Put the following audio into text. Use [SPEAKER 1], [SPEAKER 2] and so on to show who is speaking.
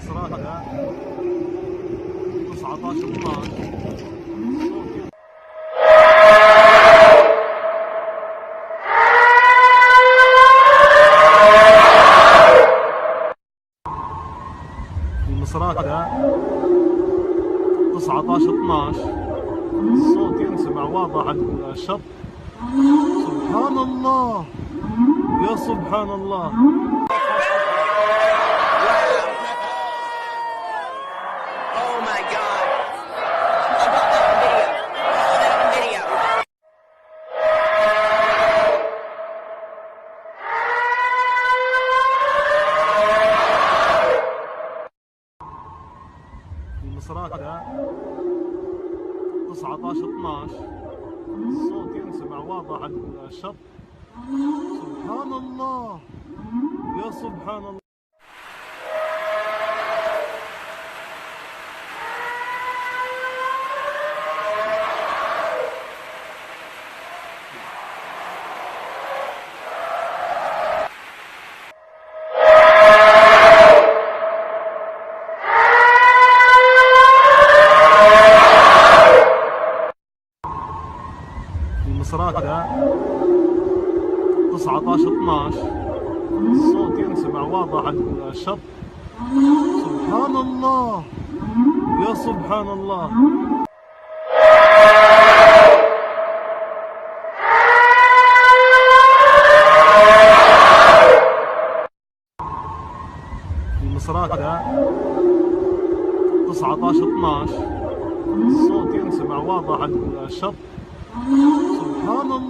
[SPEAKER 1] المسرح 19 12. المسرح 19 12. الصوت ينسمع واضح على الشط. سبحان الله، يا سبحان الله.
[SPEAKER 2] Oh my God. I got that on video. Oh, that on video.
[SPEAKER 1] المسرح 19 12. الصوت ينسمع واضح على الشط. سبحان الله، يا سبحان الله. المسرح 19 12. الصوت ينسمع واضح على الشط. سبحان الله، يا سبحان الله. المسرح 19 12. الصوت ينسمع واضح على الشط. سبحان الله.